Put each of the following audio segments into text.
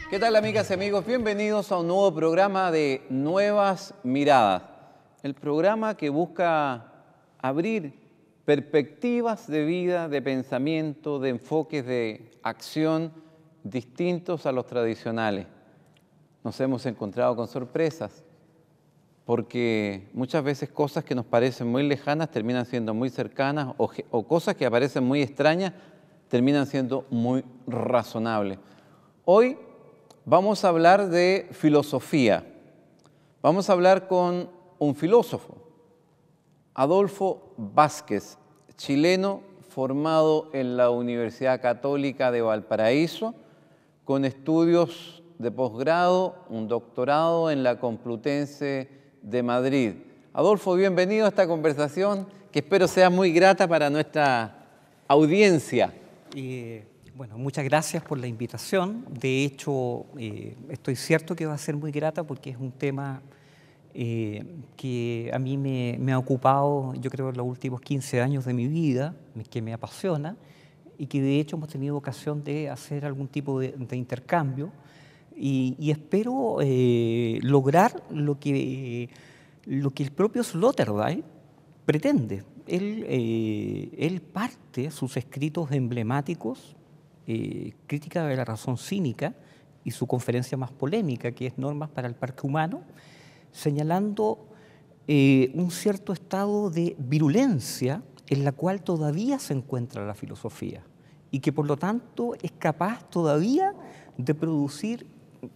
¿Qué tal, amigas y amigos? Bienvenidos a un nuevo programa de Nuevas Miradas. El programa que busca abrir perspectivas de vida, de pensamiento, de enfoques de acción distintos a los tradicionales. Nos hemos encontrado con sorpresas, porque muchas veces cosas que nos parecen muy lejanas terminan siendo muy cercanas, o cosas que aparecen muy extrañas terminan siendo muy razonables. Hoy vamos a hablar de filosofía. Vamos a hablar con un filósofo, Adolfo Vázquez, chileno formado en la Universidad Católica de Valparaíso, con estudios de posgrado, un doctorado en la Complutense de Madrid. Adolfo, bienvenido a esta conversación que espero sea muy grata para nuestra audiencia. Bueno, muchas gracias por la invitación. De hecho, estoy cierto que va a ser muy grata porque es un tema que a mí me ha ocupado, yo creo, en los últimos 15 años de mi vida, que me apasiona y que de hecho hemos tenido ocasión de hacer algún tipo de intercambio y espero lograr lo que el propio Sloterdijk pretende. Él parte sus escritos emblemáticos, Crítica de la razón cínica, y su conferencia más polémica, que es Normas para el Parque Humano, señalando un cierto estado de virulencia en la cual todavía se encuentra la filosofía y que por lo tanto es capaz todavía de producir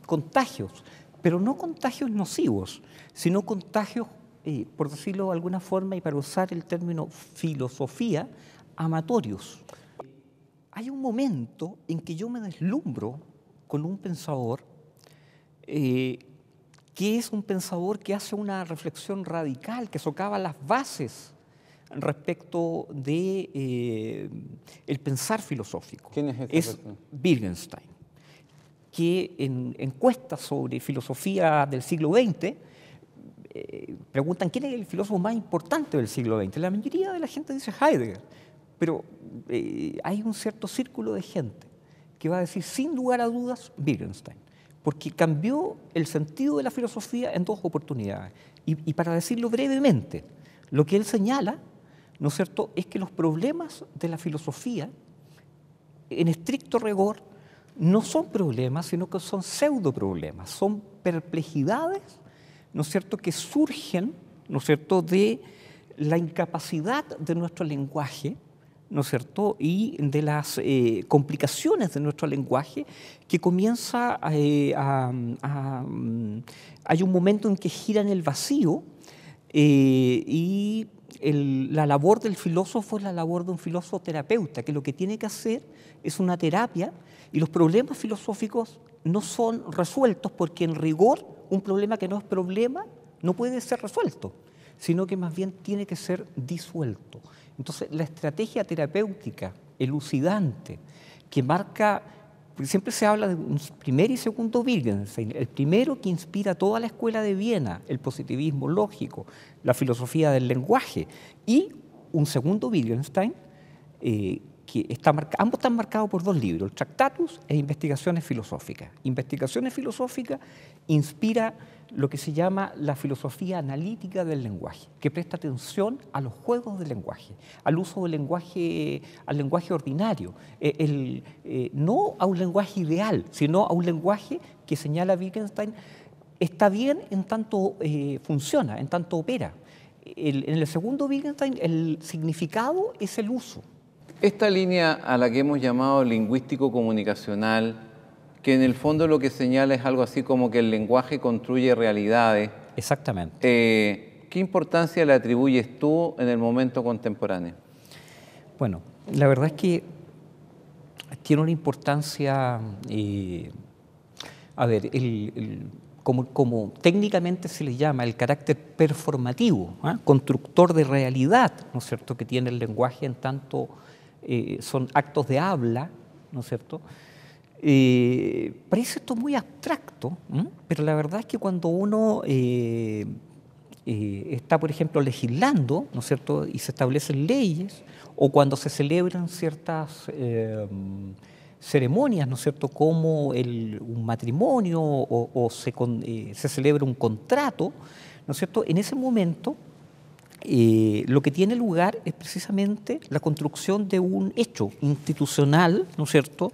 contagios, pero no contagios nocivos, sino contagios, por decirlo de alguna forma y para usar el término filosofía, amatorios. Hay un momento en que yo me deslumbro con un pensador que es un pensador que hace una reflexión radical, que socava las bases respecto de el pensar filosófico. ¿Quién es esta persona? Wittgenstein, que en encuestas sobre filosofía del siglo XX preguntan quién es el filósofo más importante del siglo XX. La mayoría de la gente dice Heidegger, pero hay un cierto círculo de gente que va a decir sin lugar a dudas Wittgenstein, porque cambió el sentido de la filosofía en dos oportunidades. Y para decirlo brevemente, lo que él señala, ¿no es cierto?, es que los problemas de la filosofía, en estricto rigor, no son problemas, sino que son pseudoproblemas, son perplejidades, ¿no es cierto?, que surgen, ¿no es cierto?, de la incapacidad de nuestro lenguaje, ¿no es cierto?, y de las complicaciones de nuestro lenguaje que comienza hay un momento en que gira en el vacío y la labor del filósofo es la labor de un filósofo terapeuta, que lo que tiene que hacer es una terapia y los problemas filosóficos no son resueltos porque en rigor un problema que no es problema no puede ser resuelto, sino que más bien tiene que ser disuelto. Entonces, la estrategia terapéutica elucidante que marca, porque siempre se habla de un primer y segundo Wittgenstein, el primero que inspira toda la escuela de Viena, el positivismo lógico, la filosofía del lenguaje, y un segundo Wittgenstein, que ambos están marcados por dos libros, el Tractatus e Investigaciones Filosóficas. Investigaciones Filosóficas inspira lo que se llama la filosofía analítica del lenguaje, que presta atención a los juegos del lenguaje, al uso del lenguaje, al lenguaje ordinario, no a un lenguaje ideal, sino a un lenguaje que señala Wittgenstein está bien en tanto funciona, en tanto opera. En el segundo Wittgenstein el significado es el uso. Esta línea a la que hemos llamado lingüístico-comunicacional, que en el fondo lo que señala es algo así como que el lenguaje construye realidades. Exactamente. ¿Qué importancia le atribuyes tú en el momento contemporáneo? Bueno, la verdad es que tiene una importancia, como técnicamente se le llama, el carácter performativo, constructor de realidad, ¿no es cierto?, que tiene el lenguaje en tanto son actos de habla, ¿no es cierto?, Parece esto muy abstracto, pero la verdad es que cuando uno está, por ejemplo, legislando, ¿no es cierto?, y se establecen leyes, o cuando se celebran ciertas ceremonias, ¿no es cierto?, como un matrimonio o se celebra un contrato, ¿no es cierto?, en ese momento lo que tiene lugar es precisamente la construcción de un hecho institucional, ¿no es cierto?,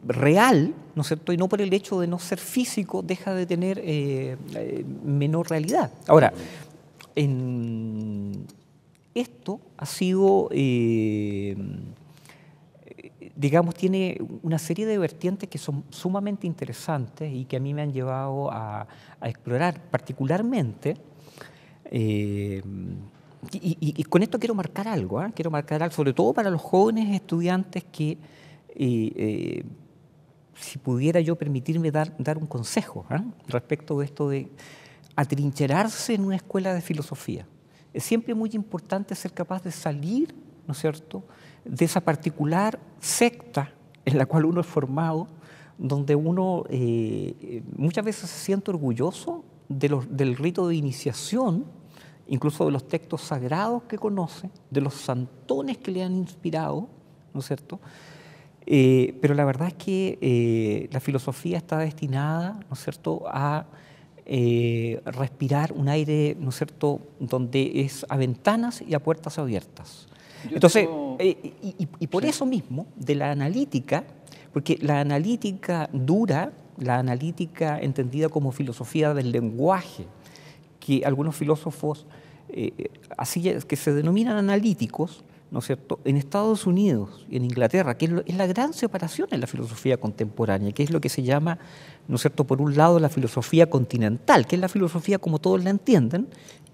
real, ¿no es cierto?, y no por el hecho de no ser físico deja de tener menor realidad. Ahora, esto ha sido, digamos, tiene una serie de vertientes que son sumamente interesantes y que a mí me han llevado a explorar particularmente. Y con esto quiero marcar algo, quiero marcar algo, sobre todo para los jóvenes estudiantes que, si pudiera yo permitirme dar un consejo respecto de esto de atrincherarse en una escuela de filosofía. Es siempre muy importante ser capaz de salir, ¿no es cierto?, de esa particular secta en la cual uno es formado, donde uno muchas veces se siente orgulloso del rito de iniciación, incluso de los textos sagrados que conoce, de los santones que le han inspirado, ¿no es cierto? Pero la verdad es que la filosofía está destinada, ¿no es cierto?, a respirar un aire, ¿no es cierto?, donde es a ventanas y a puertas abiertas. Entonces, y por eso mismo, de la analítica, porque la analítica dura, la analítica entendida como filosofía del lenguaje, que algunos filósofos así que se denominan analíticos, ¿no es cierto?, en Estados Unidos y en Inglaterra, que es la gran separación en la filosofía contemporánea, que es lo que se llama, ¿no es cierto?, por un lado la filosofía continental, que es la filosofía como todos la entienden,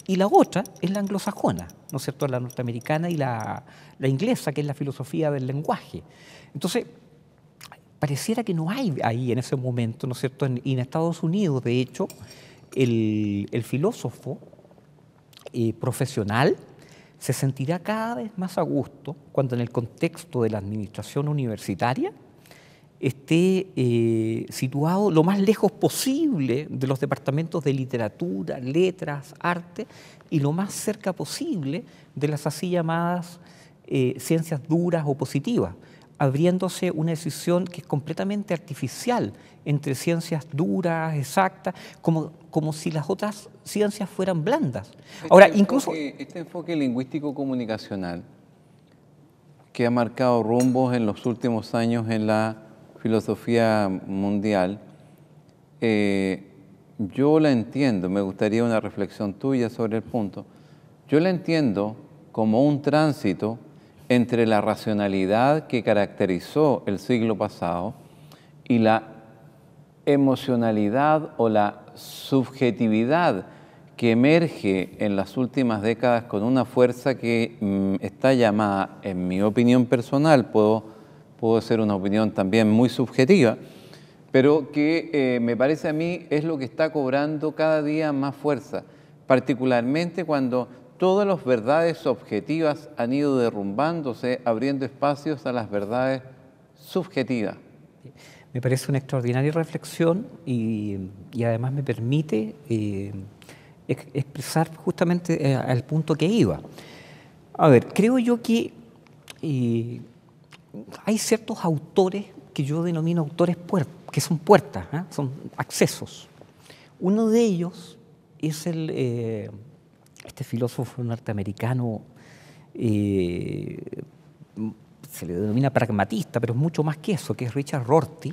y la otra es la anglosajona, ¿no es cierto?, la norteamericana y la inglesa, que es la filosofía del lenguaje. Entonces, pareciera que no hay ahí en ese momento, ¿no es cierto?, y en Estados Unidos, de hecho, el filósofo profesional se sentirá cada vez más a gusto cuando en el contexto de la administración universitaria esté situado lo más lejos posible de los departamentos de literatura, letras, arte y lo más cerca posible de las así llamadas ciencias duras o positivas, abriéndose una decisión que es completamente artificial entre ciencias duras, exactas, como si las otras ciencias fueran blandas. Ahora, incluso este enfoque lingüístico comunicacional que ha marcado rumbos en los últimos años en la filosofía mundial, yo la entiendo, me gustaría una reflexión tuya sobre el punto. Yo la entiendo como un tránsito entre la racionalidad que caracterizó el siglo pasado y la emocionalidad o la subjetividad que emerge en las últimas décadas con una fuerza que está llamada, en mi opinión personal, puedo ser una opinión también muy subjetiva, pero que me parece a mí es lo que está cobrando cada día más fuerza, particularmente cuando todas las verdades objetivas han ido derrumbándose, abriendo espacios a las verdades subjetivas. Me parece una extraordinaria reflexión y además me permite expresar justamente al punto que iba. A ver, creo yo que hay ciertos autores que yo denomino autores que son puertas, son accesos. Uno de ellos es este filósofo norteamericano, se le denomina pragmatista, pero es mucho más que eso, que es Richard Rorty.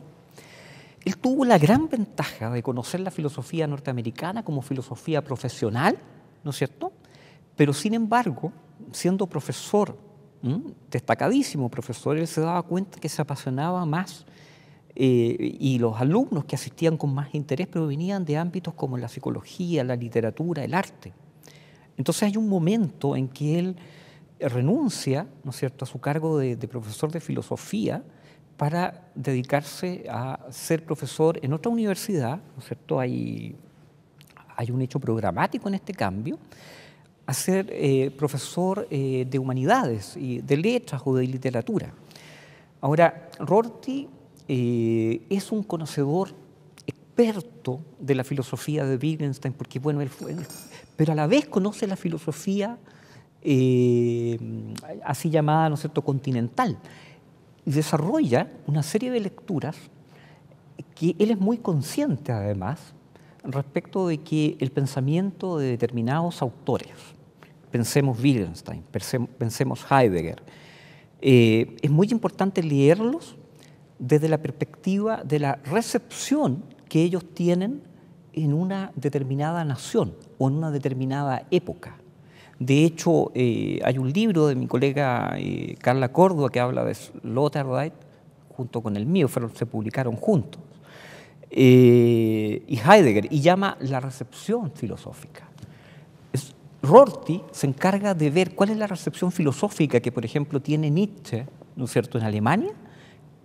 Él tuvo la gran ventaja de conocer la filosofía norteamericana como filosofía profesional, ¿no es cierto? Pero sin embargo, siendo profesor, destacadísimo profesor, él se daba cuenta que se apasionaba más y los alumnos que asistían con más interés provenían de ámbitos como la psicología, la literatura, el arte. Entonces hay un momento en que él renuncia, ¿no es cierto?, a su cargo de profesor de filosofía para dedicarse a ser profesor en otra universidad, ¿no es cierto? Hay un hecho programático en este cambio, a ser profesor de humanidades, y de letras o de literatura. Ahora, Rorty es un conocedor experto de la filosofía de Wittgenstein, porque bueno, él fue, pero a la vez conoce la filosofía así llamada, ¿no es cierto?, continental, y desarrolla una serie de lecturas que él es muy consciente además respecto de que el pensamiento de determinados autores, pensemos Wittgenstein, pensemos Heidegger, es muy importante leerlos desde la perspectiva de la recepción que ellos tienen en una determinada nación o en una determinada época. De hecho, hay un libro de mi colega Carla Córdoba que habla de Sloterdijk junto con el mío, se publicaron juntos, y Heidegger, y llama la recepción filosófica. Rorty se encarga de ver cuál es la recepción filosófica que, por ejemplo, tiene Nietzsche, ¿no es cierto?, en Alemania,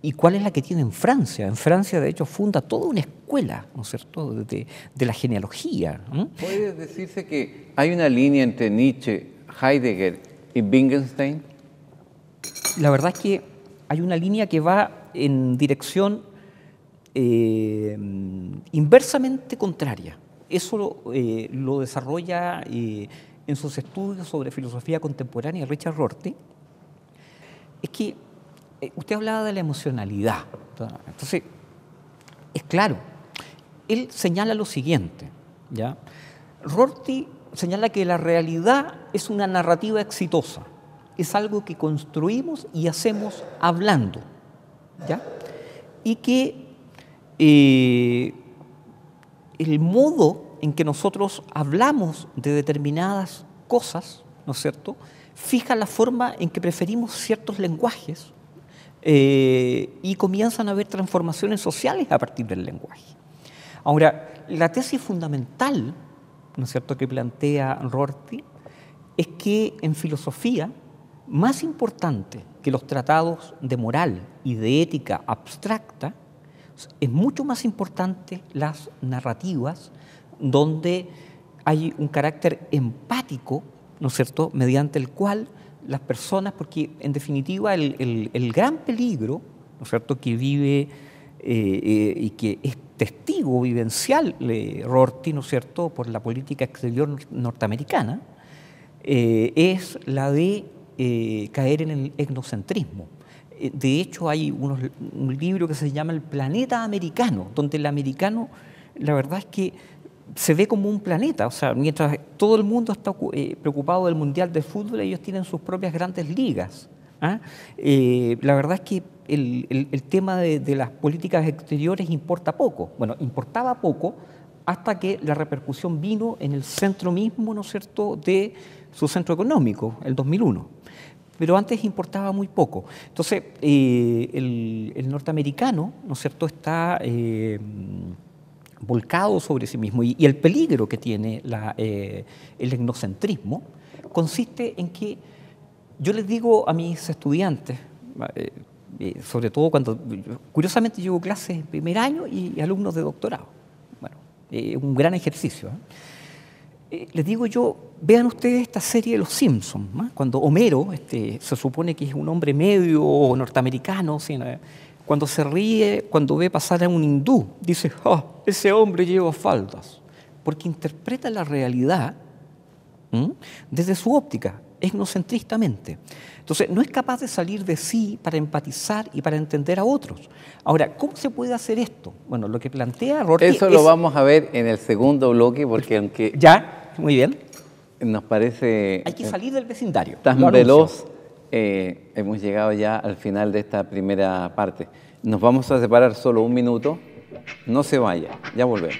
y cuál es la que tiene en Francia. En Francia, de hecho, funda toda una escuela, ¿no es cierto?, de la genealogía, ¿no? ¿Puede decirse que hay una línea entre Nietzsche, Heidegger y Wittgenstein? La verdad es que hay una línea que va en dirección inversamente contraria. Eso lo desarrolla en sus estudios sobre filosofía contemporánea Richard Rorty. Es que usted hablaba de la emocionalidad. Entonces, es claro, él señala lo siguiente, ¿ya? Rorty señala que la realidad es una narrativa exitosa, es algo que construimos y hacemos hablando, ¿ya? Y que el modo en que nosotros hablamos de determinadas cosas, ¿no es cierto?, fija la forma en que preferimos ciertos lenguajes y comienzan a haber transformaciones sociales a partir del lenguaje. Ahora, la tesis fundamental, ¿no es cierto?, que plantea Rorty es que en filosofía, más importante que los tratados de moral y de ética abstracta, es mucho más importante las narrativas donde hay un carácter empático, ¿no es cierto?, mediante el cual las personas, porque en definitiva el gran peligro, ¿no es cierto?, que vive y que es testigo vivencial Rorty, ¿no es cierto?, por la política exterior norteamericana, es la de caer en el etnocentrismo. De hecho, hay un libro que se llama El planeta americano, donde el americano, la verdad es que se ve como un planeta. O sea, mientras todo el mundo está preocupado del Mundial de Fútbol, ellos tienen sus propias grandes ligas. La verdad es que el tema de las políticas exteriores importa poco. Bueno, importaba poco hasta que la repercusión vino en el centro mismo, ¿no es cierto?, de su centro económico, el 2001. Pero antes importaba muy poco. Entonces, el norteamericano, ¿no es cierto?, está volcado sobre sí mismo. Y el peligro que tiene el etnocentrismo consiste en que yo les digo a mis estudiantes, sobre todo cuando, curiosamente, llevo clases en primer año y alumnos de doctorado. Bueno, un gran ejercicio, les digo yo, vean ustedes esta serie de Los Simpsons, ¿no? Cuando Homero, se supone que es un hombre medio norteamericano, cuando se ríe, cuando ve pasar a un hindú, dice, ese hombre lleva faldas, porque interpreta la realidad desde su óptica, etnocentristamente. Entonces, no es capaz de salir de sí para empatizar y para entender a otros. Ahora, ¿cómo se puede hacer esto? Bueno, lo que plantea Rorty eso lo vamos a ver en el segundo bloque, porque aunque... Ya. Muy bien. Nos parece... Hay que salir del vecindario. Tan veloz, hemos llegado ya al final de esta primera parte. Nos vamos a separar solo un minuto. No se vaya, ya volvemos.